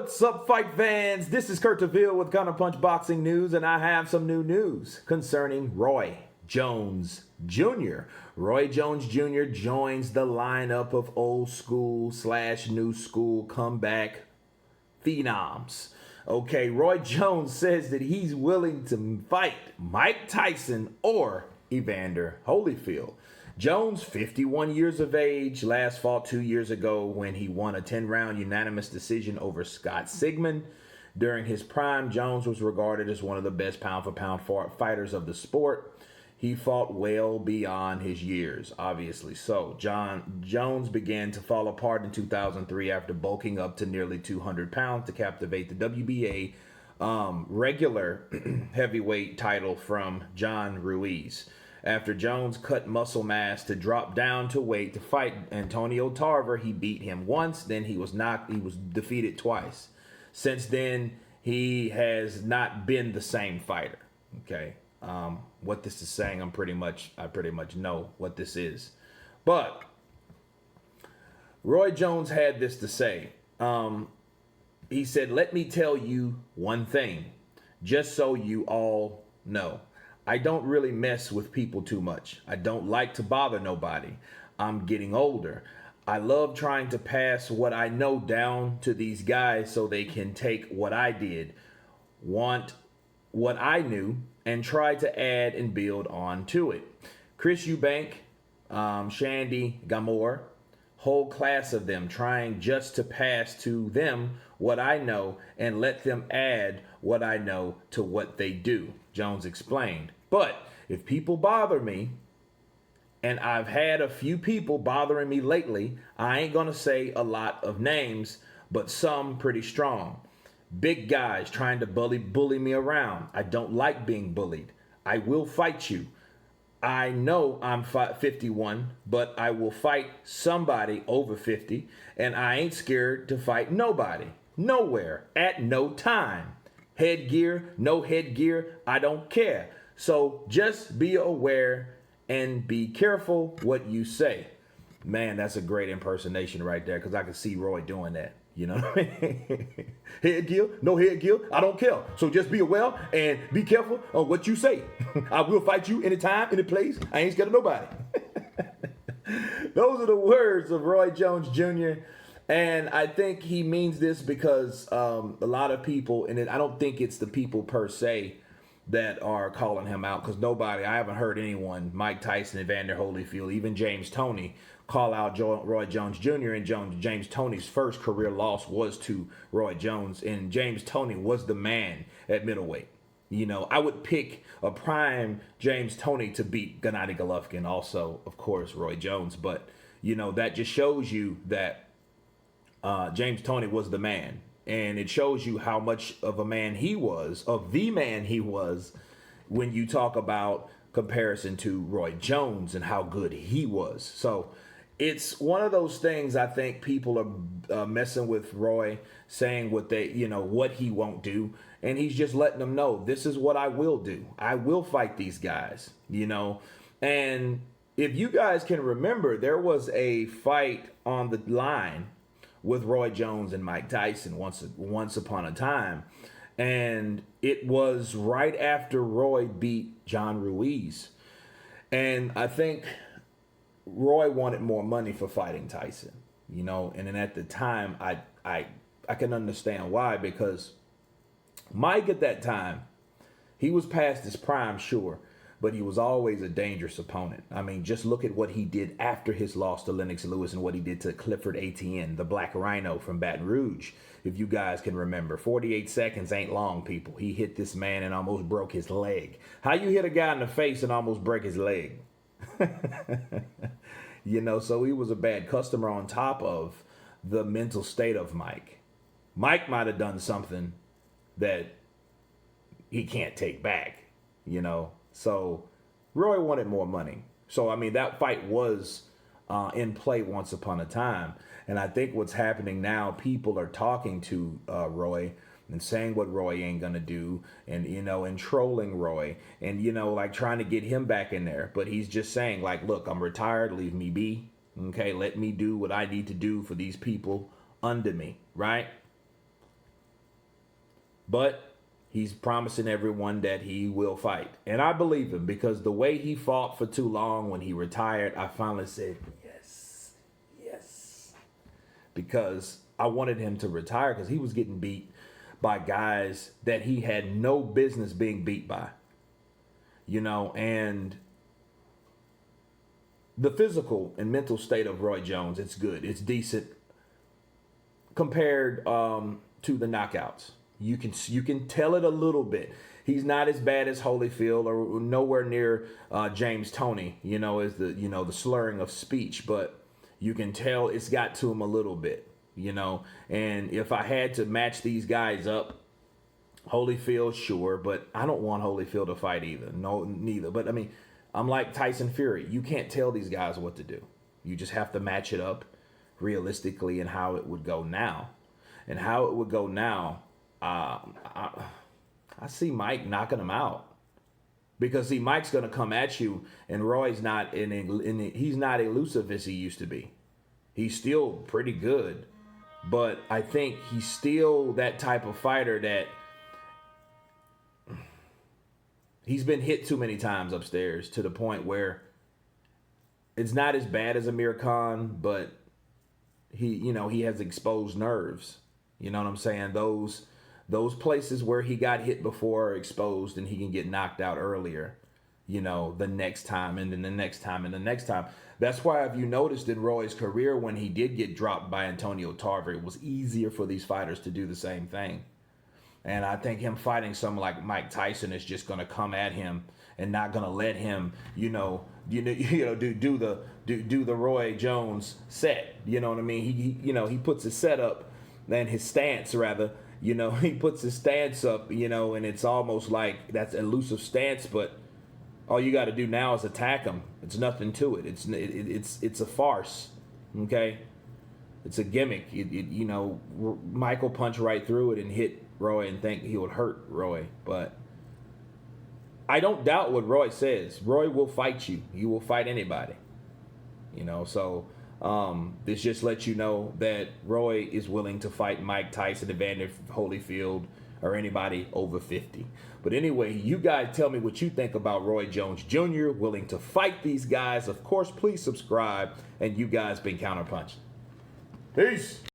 What's up, fight fans? This is Kurt DeVille with Counterpunch Boxing News, and I have some new news concerning Roy Jones Jr. Roy Jones Jr. joins the lineup of old school / new school comeback phenoms. Okay, Roy Jones says that he's willing to fight Mike Tyson or Evander Holyfield. Jones, 51 years of age, last fought 2 years ago when he won a 10-round unanimous decision over Scott Sigmund. During his prime, Jones was regarded as one of the best pound-for-pound fighters of the sport. He fought well beyond his years, obviously so. Jones began to fall apart in 2003 after bulking up to nearly 200 pounds to captivate the WBA regular heavyweight title from John Ruiz. After Jones cut muscle mass to drop down to weight to fight Antonio Tarver, he beat him once, then he was defeated twice. Since then, he has not been the same fighter. Okay. What this is saying, I pretty much know what this is. But Roy Jones had this to say. He said, "Let me tell you one thing, just so you all know. I don't really mess with people too much. I don't like to bother nobody. I'm getting older. I love trying to pass what I know down to these guys so they can take what I did, want what I knew, and try to add and build on to it. Chris Eubank, Shandy Gamore, whole class of them trying just to pass to them what I know and let them add what I know to what they do," Jones explained. "But if people bother me, and I've had a few people bothering me lately, I ain't gonna say a lot of names, but some pretty strong. Big guys trying to bully me around. I don't like being bullied. I will fight you. I know I'm 51, but I will fight somebody over 50, and I ain't scared to fight nobody, nowhere, at no time. Headgear, no headgear, I don't care. So just be aware and be careful what you say." Man, that's a great impersonation right there, because I can see Roy doing that. You know what I mean? Headgear, no headgear, I don't care. So just be aware and be careful of what you say. I will fight you anytime, any place. I ain't scared of nobody. Those are the words of Roy Jones Jr. And I think he means this because a lot of people, and I don't think it's the people per se that are calling him out, because I haven't heard anyone, Mike Tyson, Evander Holyfield, even James Toney, call out Roy Jones Jr. And James Toney's first career loss was to Roy Jones, and James Toney was the man at middleweight. You know, I would pick a prime James Toney to beat Gennady Golovkin, also, of course, Roy Jones. But, you know, that just shows you that James Toney was the man. And it shows you how much of a man he was, of the man he was, when you talk about comparison to Roy Jones and how good he was. So it's one of those things. I think people are messing with Roy, saying what he won't do. And he's just letting them know, this is what I will do. I will fight these guys, you know. And if you guys can remember, there was a fight on the line with Roy Jones and Mike Tyson once upon a time. And it was right after Roy beat John Ruiz. And I think Roy wanted more money for fighting Tyson, you know. And then at the time, I can understand why, because Mike at that time, he was past his prime, sure, but he was always a dangerous opponent. I mean, just look at what he did after his loss to Lennox Lewis and what he did to Clifford Etienne, the Black Rhino from Baton Rouge, if you guys can remember. 48 seconds ain't long, people. He hit this man and almost broke his leg. How you hit a guy in the face and almost break his leg? You know, so he was a bad customer on top of the mental state of Mike. Mike might have done something that he can't take back, you know. So Roy wanted more money. So, I mean, that fight was in play once upon a time. And I think what's happening now, people are talking to Roy and saying what Roy ain't going to do, and, you know, and trolling Roy and, you know, like trying to get him back in there. But he's just saying, like, look, I'm retired. Leave me be. Okay, let me do what I need to do for these people under me. Right. But he's promising everyone that he will fight. And I believe him because the way he fought for too long when he retired, I finally said, yes, yes. Because I wanted him to retire because he was getting beat by guys that he had no business being beat by. You know, and the physical and mental state of Roy Jones, it's good. It's decent compared to the knockouts. You can tell it a little bit. He's not as bad as Holyfield or nowhere near James Toney, you know, as the slurring of speech, but you can tell it's got to him a little bit, you know. And if I had to match these guys up, Holyfield, sure, but I don't want Holyfield to fight either. No, neither. But I mean, I'm like Tyson Fury. You can't tell these guys what to do. You just have to match it up realistically and how it would go now. And how it would go now, I see Mike knocking him out. Because see, Mike's gonna come at you, and Roy's not he's not elusive as he used to be. He's still pretty good, but I think he's still that type of fighter that he's been hit too many times upstairs to the point where it's not as bad as Amir Khan, but he has exposed nerves. You know what I'm saying? Those places where he got hit before are exposed, and he can get knocked out earlier, you know, the next time and then the next time and the next time. That's why, if you noticed in Roy's career, when he did get dropped by Antonio Tarver, it was easier for these fighters to do the same thing. And I think him fighting someone like Mike Tyson is just going to come at him and not going to let him, do the Roy Jones set. You know what I mean? He puts his set up, and his stance rather. He puts his stance up, and it's almost like that's elusive stance, but all you got to do now is attack him. It's nothing to it. It's a farce, okay? It's a gimmick. Mike will punch right through it and hit Roy and think he would hurt Roy, but I don't doubt what Roy says. Roy will fight you. He will fight anybody, so this just lets you know that Roy is willing to fight Mike Tyson, Evander Holyfield, or anybody over 50. But anyway, you guys tell me what you think about Roy Jones Jr. willing to fight these guys. Of course, please subscribe, and you guys been Counterpunch. Peace.